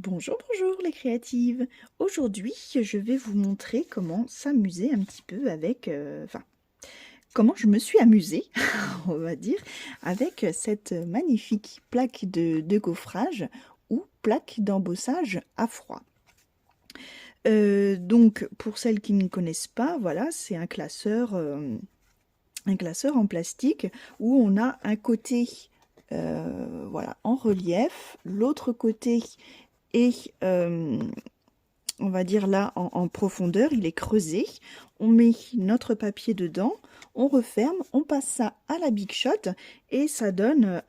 Bonjour, bonjour les créatives. Aujourd'hui, je vais vous montrer comment s'amuser un petit peu avec, comment je me suis amusée, on va dire, avec cette magnifique plaque de gaufrage ou plaque d'embossage à froid. Donc, pour celles qui ne connaissent pas, voilà, c'est un classeur en plastique où on a un côté, voilà, en relief, l'autre côté est on va dire là en profondeur, il est creusé. On met notre papier dedans, on referme, on passe ça à la Big Shot et ça donne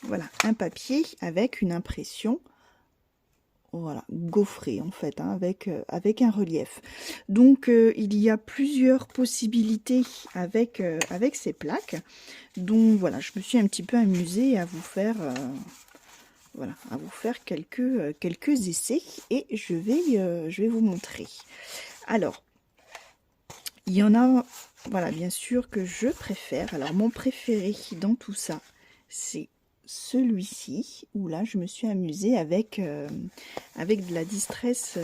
voilà, un papier avec une impression voilà, gaufrée en fait, hein, avec un relief. Donc il y a plusieurs possibilités avec ces plaques. Donc voilà, je me suis un petit peu amusée à vous faire voilà, à vous faire quelques essais et je vais vous montrer. Alors, il y en a, voilà, bien sûr que je préfère. Alors, mon préféré dans tout ça, c'est celui-ci, où là, je me suis amusée avec de la Distress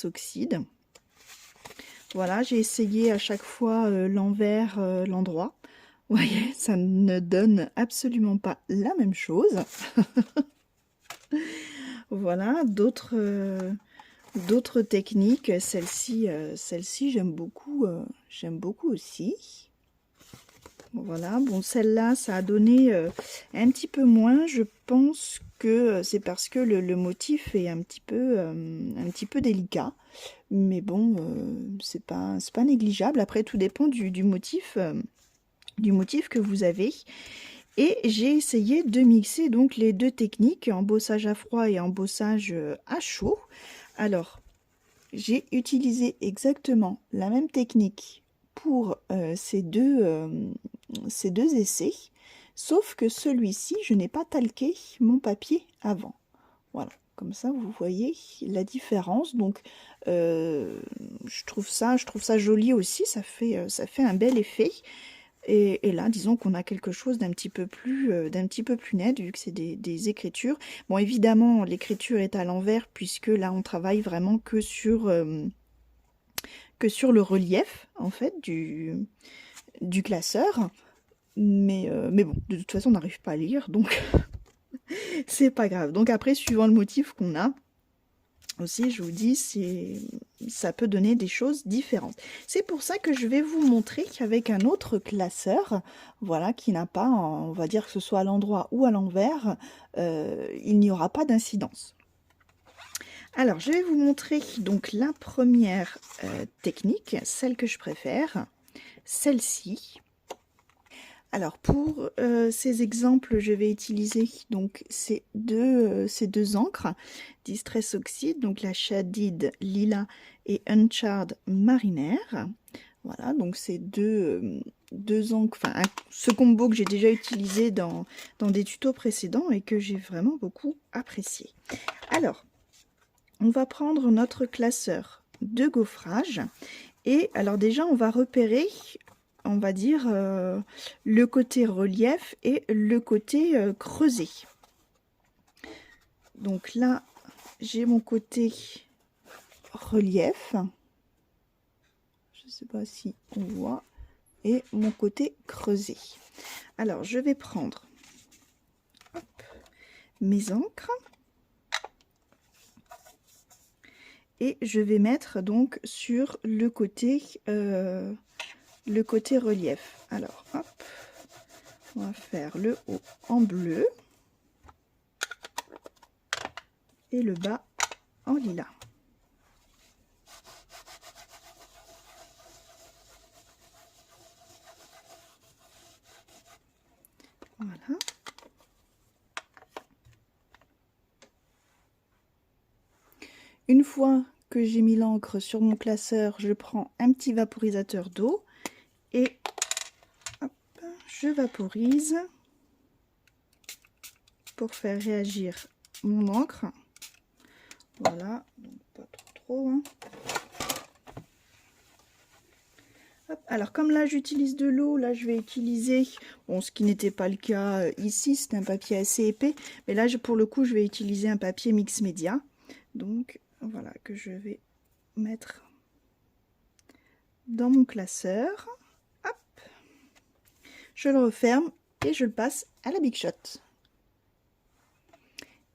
Oxide. Voilà, j'ai essayé à chaque fois l'envers, l'endroit. Vous voyez, ça ne donne absolument pas la même chose. Voilà, d'autres techniques. Celle-ci j'aime beaucoup aussi. Voilà, bon, celle-là, ça a donné un petit peu moins. Je pense que c'est parce que le motif est un petit peu délicat. Mais bon, c'est pas négligeable. Après, tout dépend du motif que vous avez. Et j'ai essayé de mixer donc les deux techniques, embossage à froid et embossage à chaud. Alors, j'ai utilisé exactement la même technique pour ces deux essais, sauf que celui-ci, je n'ai pas talqué mon papier avant. Voilà, comme ça vous voyez la différence. Donc, je trouve ça joli aussi, ça fait un bel effet. Et là, disons qu'on a quelque chose d'un petit peu plus net, vu que c'est des écritures. Bon, évidemment, l'écriture est à l'envers, puisque là, on travaille vraiment que sur le relief, en fait, du classeur. Mais bon, de toute façon, on n'arrive pas à lire, donc c'est pas grave. Donc après, suivant le motif qu'on a, aussi, je vous dis, ça peut donner des choses différentes. C'est pour ça que je vais vous montrer qu'avec un autre classeur, voilà, qui n'a pas, on va dire que ce soit à l'endroit ou à l'envers, il n'y aura pas d'incidence. Alors, je vais vous montrer donc la première technique, celle que je préfère, celle-ci. Alors pour ces exemples, je vais utiliser donc ces deux encres, Distress Oxide, donc la Shaded Lila et Uncharred Marinaire. Voilà, donc ces deux encres, enfin ce combo que j'ai déjà utilisé dans des tutos précédents et que j'ai vraiment beaucoup apprécié. Alors, on va prendre notre classeur de gaufrage et alors déjà on va repérer, on va dire, le côté relief et le côté creusé. Donc là, j'ai mon côté relief. Je ne sais pas si on voit. Et mon côté creusé. Alors, je vais prendre mes encres. Et je vais mettre donc sur le côté relief. Alors, hop, on va faire le haut en bleu et le bas en lilas. Voilà. Une fois que j'ai mis l'encre sur mon classeur, je prends un petit vaporisateur d'eau et hop, je vaporise pour faire réagir mon encre. Voilà, donc pas trop, hein. Hop, alors comme là j'utilise de l'eau, là je vais utiliser, bon ce qui n'était pas le cas ici, c'est un papier assez épais, mais là pour le coup je vais utiliser un papier mix média. Donc voilà que je vais mettre dans mon classeur. Hop, je le referme et je le passe à la Big Shot.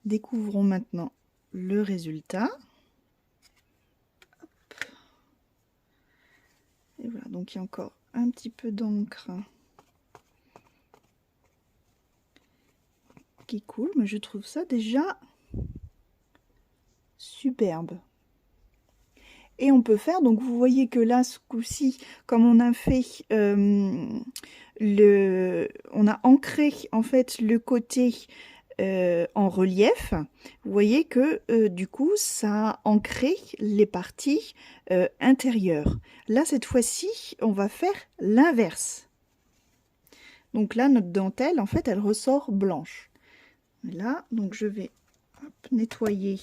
Découvrons maintenant le résultat. Hop. Et voilà, donc il y a encore un petit peu d'encre qui coule, mais je trouve ça déjà superbe. Et on peut faire, donc vous voyez que là, ce coup-ci, comme on a fait on a ancré en fait le côté en relief, vous voyez que du coup, ça a ancré les parties intérieures. Là, cette fois-ci, on va faire l'inverse. Donc là, notre dentelle, en fait, elle ressort blanche. Là, donc je vais nettoyer.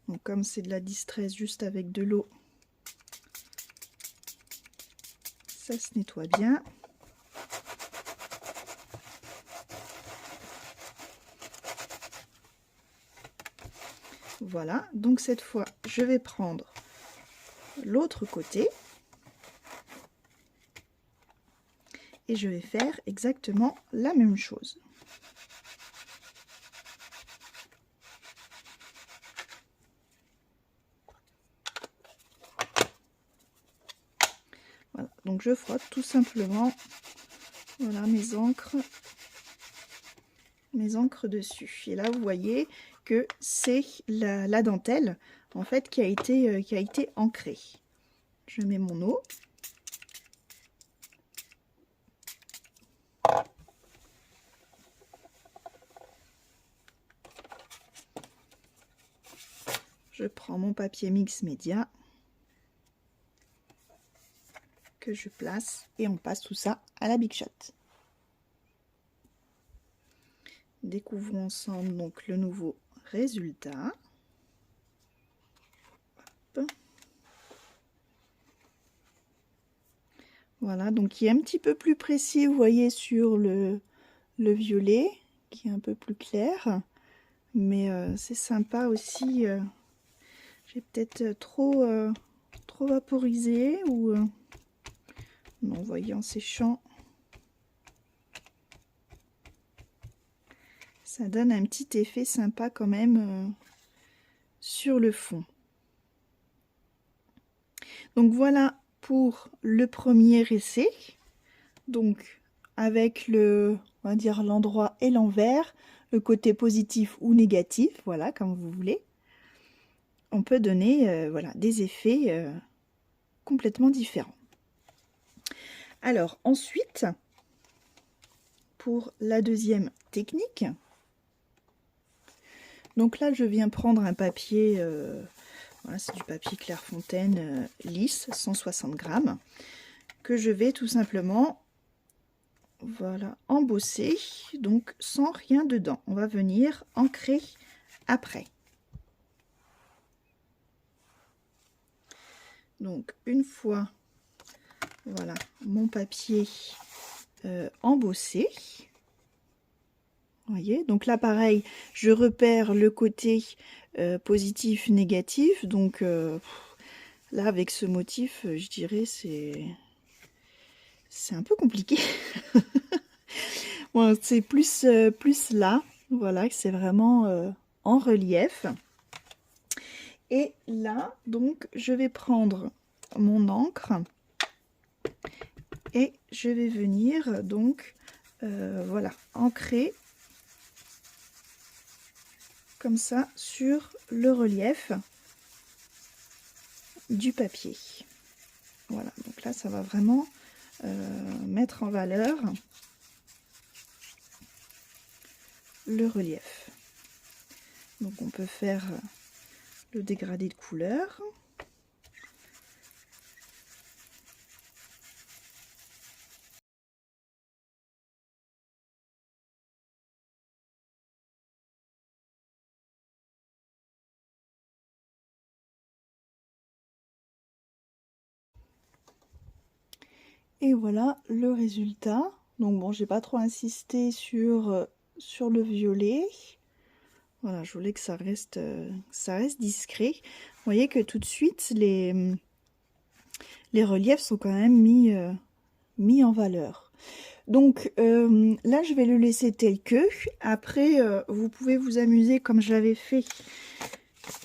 Donc comme c'est de la distress juste avec de l'eau, ça se nettoie bien. Voilà, donc cette fois, je vais prendre l'autre côté et je vais faire exactement la même chose. Voilà, donc je frotte tout simplement, voilà, mes encres dessus. Et là, vous voyez que c'est la dentelle, en fait, qui a été ancrée. Je mets mon eau. Je prends mon papier mix média que je place et on passe tout ça à la Big Shot. Découvrons ensemble donc le nouveau résultat. Hop. Voilà, donc il est un petit peu plus précis, vous voyez, sur le violet, qui est un peu plus clair. Mais c'est sympa aussi. J'ai peut-être trop vaporisé ou... non, vous voyez, en séchant, ça donne un petit effet sympa quand même sur le fond. Donc voilà pour le premier essai. Donc avec le, on va dire, l'endroit et l'envers, le côté positif ou négatif, voilà, comme vous voulez. On peut donner voilà, des effets complètement différents. Alors ensuite, pour la deuxième technique, donc là je viens prendre un papier, voilà, c'est du papier Clairefontaine lisse, 160 grammes, que je vais tout simplement, voilà, embosser, donc sans rien dedans. On va venir ancrer après. Donc une fois, voilà, mon papier embossé, vous voyez, donc là pareil, je repère le côté positif, négatif, donc là avec ce motif, je dirais c'est un peu compliqué. Bon, c'est plus là, voilà, que c'est vraiment en relief. Et là, donc, je vais prendre mon encre et je vais venir donc, voilà, ancrer comme ça sur le relief du papier. Voilà, donc là, ça va vraiment mettre en valeur le relief. Donc on peut faire le dégradé de couleur. Et voilà le résultat. Donc bon, j'ai pas trop insisté sur le violet. Voilà, je voulais que ça reste discret. Vous voyez que tout de suite, les reliefs sont quand même mis en valeur. Donc là, je vais le laisser tel que. Après, vous pouvez vous amuser comme je l'avais fait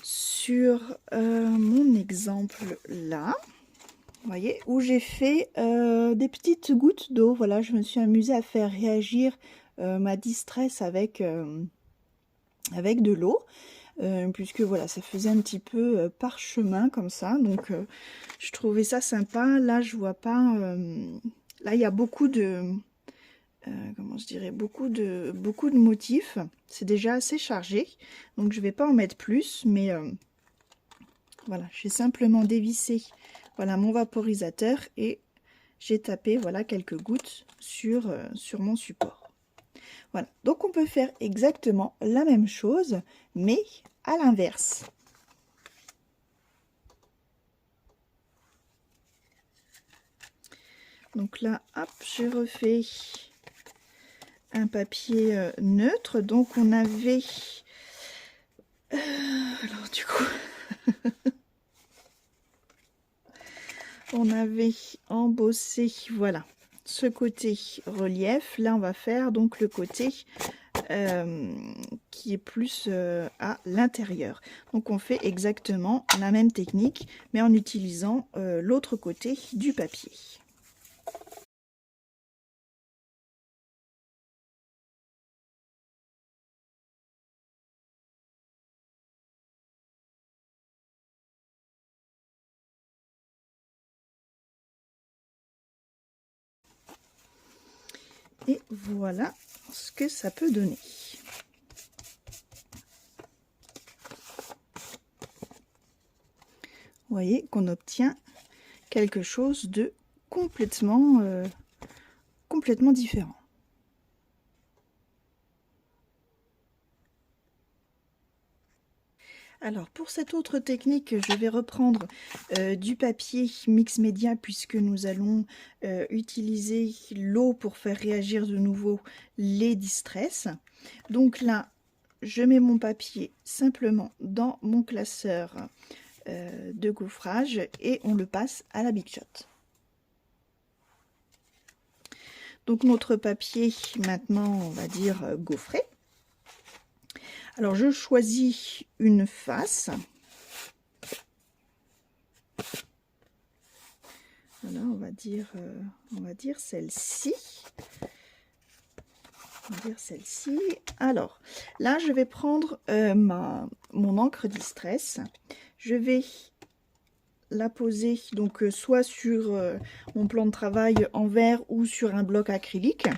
sur mon exemple là. Vous voyez, où j'ai fait des petites gouttes d'eau. Voilà, je me suis amusée à faire réagir ma distress avec de l'eau. Puisque voilà, ça faisait un petit peu parchemin comme ça, donc je trouvais ça sympa. Là, je vois pas, là il y a beaucoup de, comment je dirais, beaucoup de motifs. C'est déjà assez chargé, donc je vais pas en mettre plus, mais voilà, j'ai simplement dévissé, voilà, mon vaporisateur et j'ai tapé, voilà, quelques gouttes sur mon support. Voilà, donc on peut faire exactement la même chose, mais à l'inverse. Donc là, hop, j'ai refait un papier neutre. Donc on avait... alors du coup... on avait embossé, voilà, ce côté relief. Là, on va faire donc le côté qui est plus à l'intérieur. Donc on fait exactement la même technique, mais en utilisant l'autre côté du papier. Et voilà ce que ça peut donner. Vous voyez qu'on obtient quelque chose de complètement différent. Alors pour cette autre technique, je vais reprendre du papier mix média puisque nous allons utiliser l'eau pour faire réagir de nouveau les distress. Donc là, je mets mon papier simplement dans mon classeur de gaufrage et on le passe à la Big Shot. Donc notre papier maintenant, on va dire gaufré. Alors je choisis une face. Voilà, on va dire celle-ci. On va dire celle-ci. Alors là, je vais prendre mon encre distress. Je vais la poser donc soit sur mon plan de travail en verre ou sur un bloc acrylique.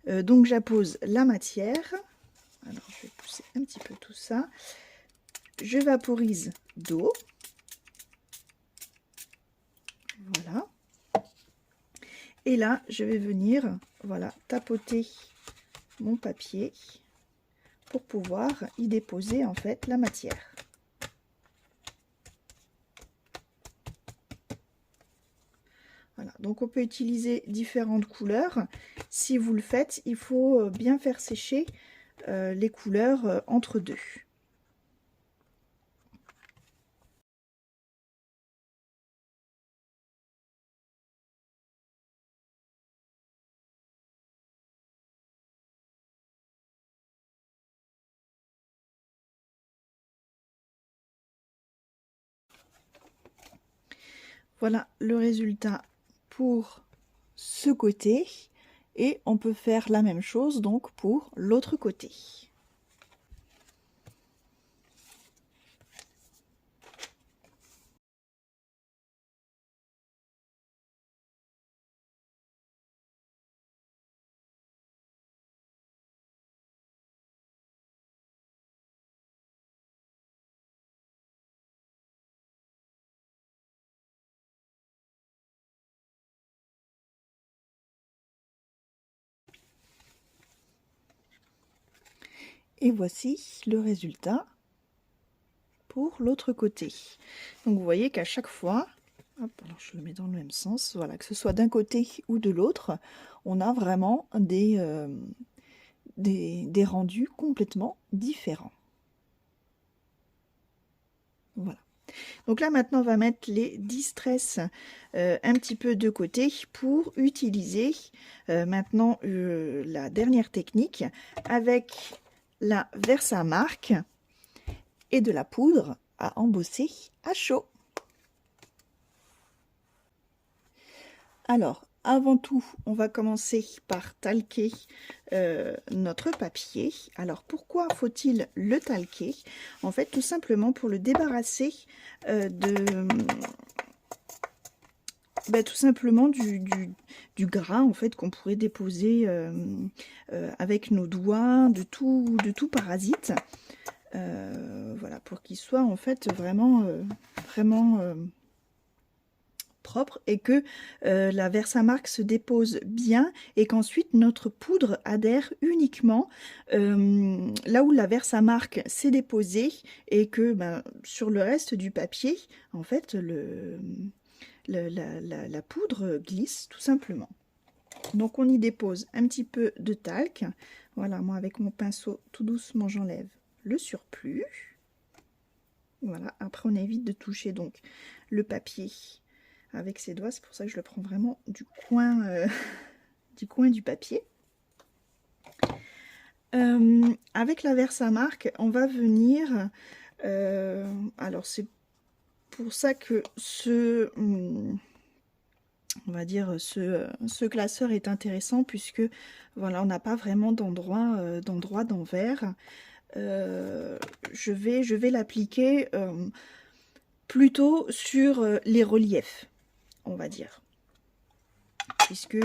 Donc j'appose la matière. Alors je vais pousser un petit peu tout ça. Je vaporise d'eau. Voilà. Et là, je vais venir, voilà, tapoter mon papier pour pouvoir y déposer en fait la matière. Voilà, donc on peut utiliser différentes couleurs. Si vous le faites, il faut bien faire sécher les couleurs entre deux. Voilà le résultat pour ce côté et on peut faire la même chose donc pour l'autre côté. Et voici le résultat pour l'autre côté. Donc vous voyez qu'à chaque fois, hop, alors Alors, je le mets dans le même sens, voilà, que ce soit d'un côté ou de l'autre, on a vraiment des rendus complètement différents. Voilà. Donc là, maintenant, on va mettre les distress un petit peu de côté pour utiliser maintenant la dernière technique avec la Versamark et de la poudre à embosser à chaud. Alors, avant tout, on va commencer par talquer notre papier. Alors, pourquoi faut-il le talquer? En fait, tout simplement pour le débarrasser tout simplement du gras en fait qu'on pourrait déposer avec nos doigts, de tout parasite. Voilà, pour qu'il soit en fait vraiment propre et que la Versamark se dépose bien et qu'ensuite notre poudre adhère uniquement là où la Versamark s'est déposée et que sur le reste du papier, en fait, la poudre glisse tout simplement. Donc on y dépose un petit peu de talc. Voilà, moi avec mon pinceau, tout doucement, j'enlève le surplus. Voilà, après on évite de toucher donc le papier avec ses doigts, c'est pour ça que je le prends vraiment du coin du papier. Avec la Versamark, on va venir, alors c'est pour ça que on va dire ce classeur est intéressant puisque voilà, on n'a pas vraiment d'endroit d'envers. Je vais l'appliquer plutôt sur les reliefs, on va dire, puisque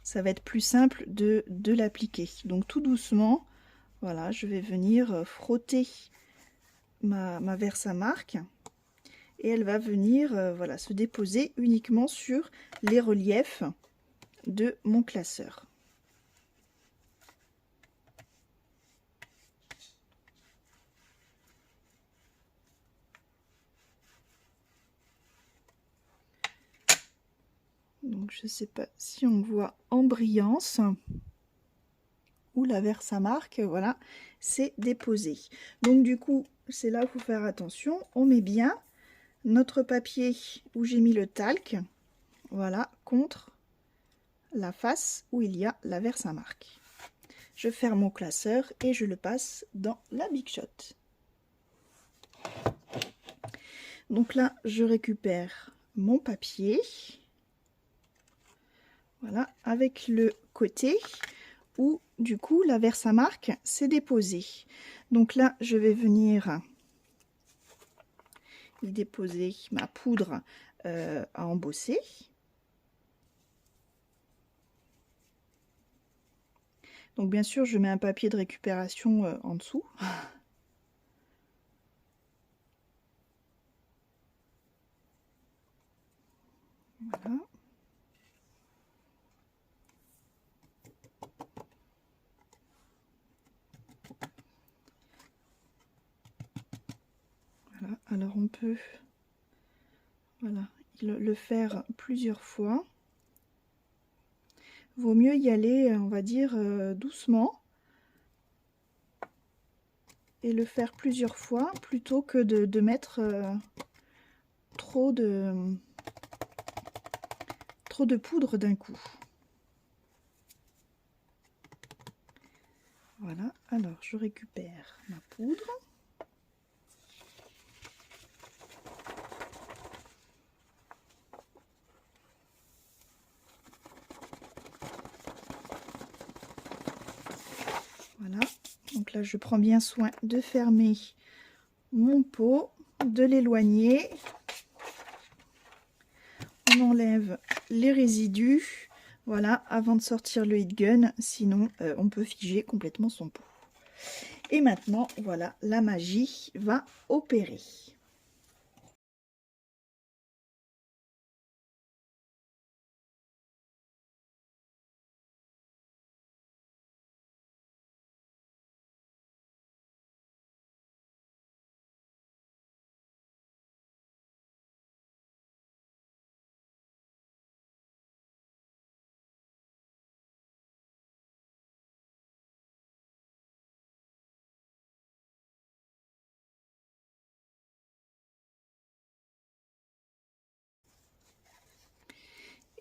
ça va être plus simple de l'appliquer. Donc tout doucement, voilà, je vais venir frotter ma Versamark et elle va venir voilà, se déposer uniquement sur les reliefs de mon classeur. Donc je ne sais pas si on voit en brillance où la Versamark, voilà, c'est déposé. Donc du coup, c'est là qu'il faut faire attention. On met bien notre papier où j'ai mis le talc, voilà, contre la face où il y a la Versamark. Je ferme mon classeur et je le passe dans la Big Shot. Donc là, je récupère mon papier. Voilà, avec le côté où du coup la Versamark s'est déposée. Donc là, je vais venir y déposer ma poudre à embosser. Donc bien sûr, je mets un papier de récupération en dessous. Voilà. Voilà, alors on peut voilà, le faire plusieurs fois. Vaut mieux y aller, on va dire, doucement. Et le faire plusieurs fois plutôt que de mettre trop de poudre d'un coup. Voilà, alors je récupère ma poudre. Voilà, donc là je prends bien soin de fermer mon pot, de l'éloigner. On enlève les résidus, voilà, avant de sortir le heat gun, sinon on peut figer complètement son pot. Et maintenant, voilà, la magie va opérer.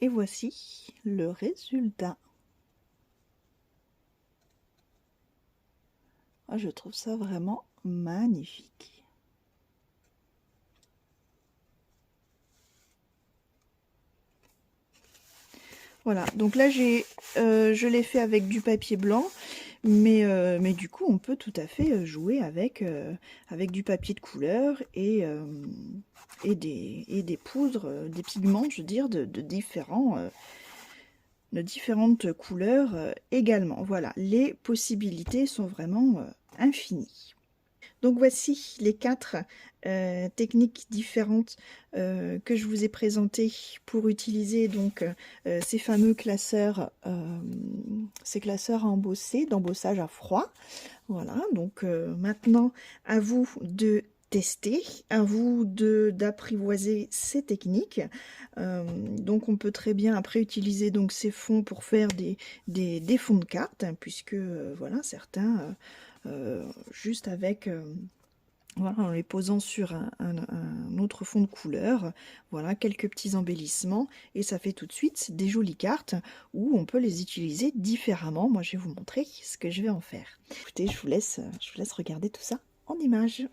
Et voici le résultat. Ah, je trouve ça vraiment magnifique. Voilà, donc là je l'ai fait avec du papier blanc, mais du coup on peut tout à fait jouer avec du papier de couleur et des poudres, des pigments, je veux dire, de différentes couleurs également. Voilà, les possibilités sont vraiment infinies. Donc voici les 4 techniques différentes que je vous ai présentées pour utiliser donc ces fameux classeurs, ces classeurs embossés, d'embossage à froid. Voilà, donc maintenant à vous de tester, à vous d'apprivoiser ces techniques. Donc on peut très bien après utiliser donc ces fonds pour faire des fonds de cartes, hein, puisque voilà, certains juste avec voilà, en les posant sur un autre fond de couleur, voilà, quelques petits embellissements, et ça fait tout de suite des jolies cartes où on peut les utiliser différemment. Moi, je vais vous montrer ce que je vais en faire. Écoutez, je vous laisse regarder tout ça en images.